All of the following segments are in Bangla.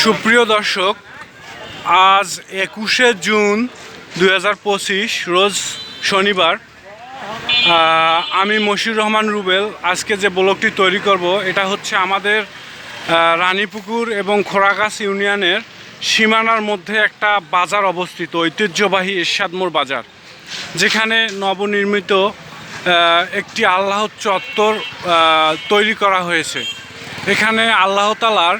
সুপ্রিয় দর্শক, আজ 21শে জুন 2025 রোজ শনিবার। আমি মশিউর রহমান রুবেল। আজকে যে ব্লগটি তৈরি করব এটা হচ্ছে আমাদের রানীপুকুর এবং খোরাগাছ ইউনিয়নের সীমানার মধ্যে একটা বাজার অবস্থিত, ঐতিহ্যবাহী এরশাদ মোড় বাজার, যেখানে নবনির্মিত একটি আল্লাহ চত্বর তৈরি করা হয়েছে। এখানে আল্লাহ তাআলার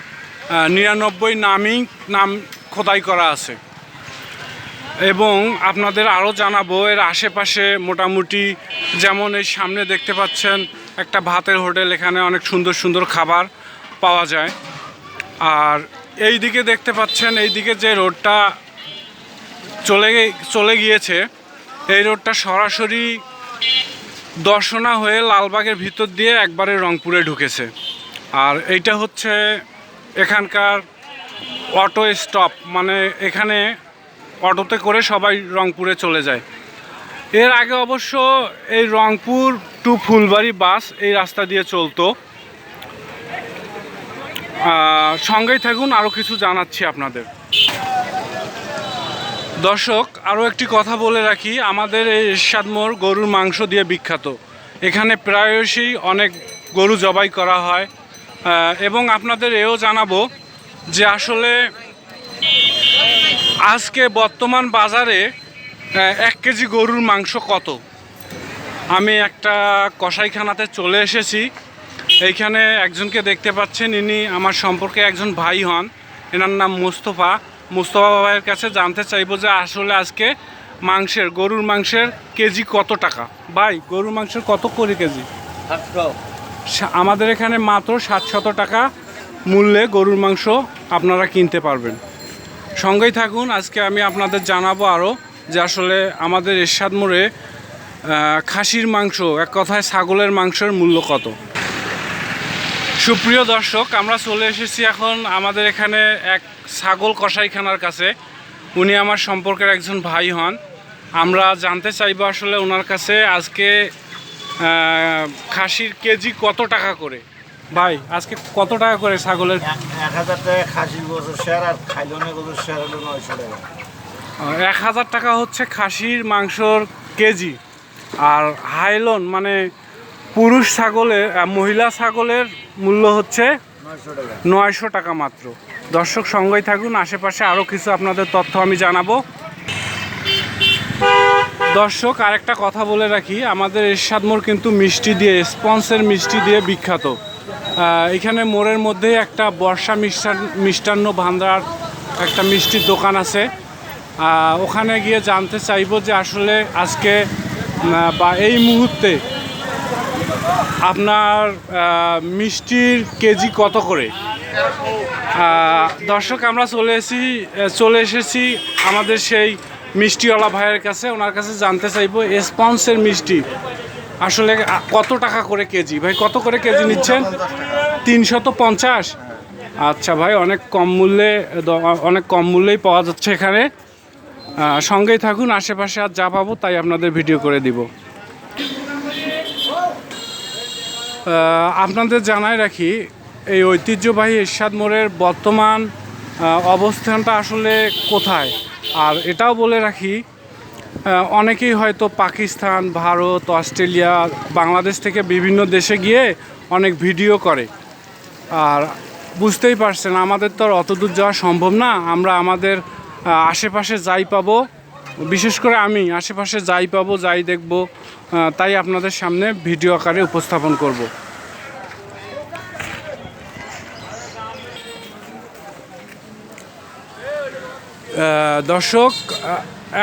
99 নাম খোদাই করা আছে। এবং আপনাদের আরও জানাবো এর আশেপাশে মোটামুটি, যেমন এই সামনে দেখতে পাচ্ছেন একটা ভাতের হোটেল, এখানে অনেক সুন্দর সুন্দর খাবার পাওয়া যায়। আর এই দিকে দেখতে পাচ্ছেন, এই দিকে যে রোডটা চলে গিয়েছে, এই রোডটা সরাসরি দর্শনা হয়ে লালবাগের ভিতর দিয়ে একবারে রংপুরে ঢুকেছে। আর এইটা হচ্ছে এখানকার অটো স্টপ, মানে এখানে অটোতে করে সবাই রংপুরে চলে যায়। এর আগে অবশ্য এই রংপুর টু ফুলবাড়ি বাস এই রাস্তা দিয়ে চলতো। সঙ্গেই থাকুন, আরও কিছু জানাচ্ছি আপনাদের। দর্শক, আরও একটি কথা বলে রাখি, আমাদের এই এরশাদ মোড় গরুর মাংস দিয়ে বিখ্যাত। এখানে প্রায়শই অনেক গরু জবাই করা হয়। এবং আপনাদের এও জানাবো যে আসলে আজকে বর্তমান বাজারে 1 কেজি গরুর মাংস কত। আমি একটা কসাইখানাতে চলে এসেছি। এইখানে একজনকে দেখতে পাচ্ছেন, ইনি আমার সম্পর্কে একজন ভাই হন, এনার নাম মুস্তফা ভাইয়ের কাছে জানতে চাইবো যে আসলে আজকে গরুর মাংসের কেজি কত টাকা। ভাই, গরুর মাংসের কত করে কেজি? 700। আমাদের এখানে মাত্র 700 টাকা মূল্যে গরুর মাংস আপনারা কিনতে পারবেন। সঙ্গেই থাকুন, আজকে আমি আপনাদের জানাবো আরও যে আসলে আমাদের এরশাদ মোড়ে খাসির মাংস, এক কথায় ছাগলের মাংসের মূল্য কত। সুপ্রিয় দর্শক, আমরা চলে এসেছি এখন আমাদের এখানে এক ছাগল কসাইখানার কাছে। উনি আমার সম্পর্কের একজন ভাই হন। আমরা জানতে চাইবো আসলে ওনার কাছে আজকে খাসির কেজি কত টাকা করে। ভাই, আজকে কত টাকা করে ছাগলের? 1000 টাকা খাসির গোশত শেয়ার, আর খাইলনের গোশত শেয়ার হলো 900 টাকা। 1000 টাকা হচ্ছে খাসির মাংসর কেজি। আর হাইলন মানে পুরুষ ছাগলের, মহিলা ছাগলের মূল্য হচ্ছে 900 টাকা মাত্র। দর্শক, সঙ্গেই থাকুন, আশেপাশে আরও কিছু আপনাদের তথ্য আমি জানাবো। দর্শক, আরেকটা কথা বলে রাখি, আমাদের এরশাদ মোড় কিন্তু মিষ্টি দিয়ে, স্পঞ্জের মিষ্টি দিয়ে বিখ্যাত। এখানে মোড়ের মধ্যেই একটা বর্ষা মিষ্টান্ন ভান্ডার, একটা মিষ্টির দোকান আছে। ওখানে গিয়ে জানতে চাইবো যে আসলে আজকে বা এই মুহূর্তে আপনার মিষ্টির কেজি কত করে। দর্শক, আমরা চলে এসেছি আমাদের সেই মিষ্টিওয়ালা ভাইয়ের কাছে। ওনার কাছে জানতে চাইবো স্পঞ্জের মিষ্টি আসলে কত টাকা করে কেজি। ভাই, কত করে কেজি নিচ্ছেন? 350। আচ্ছা ভাই, অনেক কম মূল্যেই পাওয়া যাচ্ছে এখানে। সঙ্গেই থাকুন, আশেপাশে আর যা পাবো তাই আপনাদের ভিডিও করে দিব। আপনাদের জানাই রাখি, এই ঐতিহ্যবাহী এরশাদ মোড়ের বর্তমান অবস্থানটা আসলে কোথায়। আর এটাও বলে রাখি, অনেকেই হয়তো পাকিস্তান, ভারত, অস্ট্রেলিয়া, বাংলাদেশ থেকে বিভিন্ন দেশে গিয়ে অনেক ভিডিও করে। আর বুঝতেই পারছেন, আমাদের তো আর অত দূর যাওয়া সম্ভব না। আমরা আমাদের আশেপাশে যাই পাবো, বিশেষ করে আমি আশেপাশে যাই পাবো, যাই দেখব, তাই আপনাদের সামনে ভিডিও আকারে উপস্থাপন করব। দর্শক,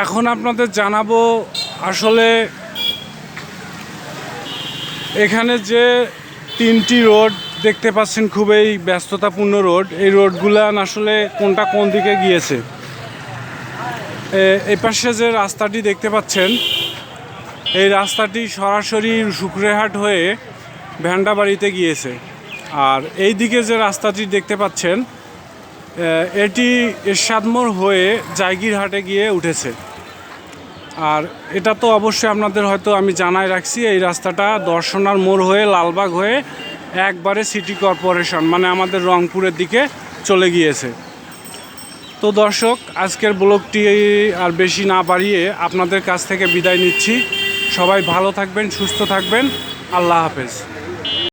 এখন আপনাদের জানাবো আসলে এখানে যে 3টি রোড দেখতে পাচ্ছেন, খুবই ব্যস্ততাপূর্ণ রোড। এই রোডগুলান আসলে কোনটা কোন দিকে গিয়েছে। এই পাশে যে রাস্তাটি দেখতে পাচ্ছেন, এই রাস্তাটি সরাসরি শুকরেহাট হয়ে ভ্যান্ডাবাড়িতে গিয়েছে। আর এই দিকে যে রাস্তাটি দেখতে পাচ্ছেন, এটি এরশাদ মোড় হয়ে জায়গিরহাটে গিয়ে উঠেছে। আর এটা তো অবশ্যই আপনাদের হয়তো আমি জানাই রাখছি, এই রাস্তাটা দর্শনার মোড় হয়ে লালবাগ হয়ে একবারে সিটি কর্পোরেশন, মানে আমাদের রংপুরের দিকে চলে গিয়েছে। তো দর্শক, আজকের ব্লগটি আর বেশি না বাড়িয়ে আপনাদের কাছ থেকে বিদায় নিচ্ছি। সবাই ভালো থাকবেন, সুস্থ থাকবেন। আল্লাহ হাফেজ।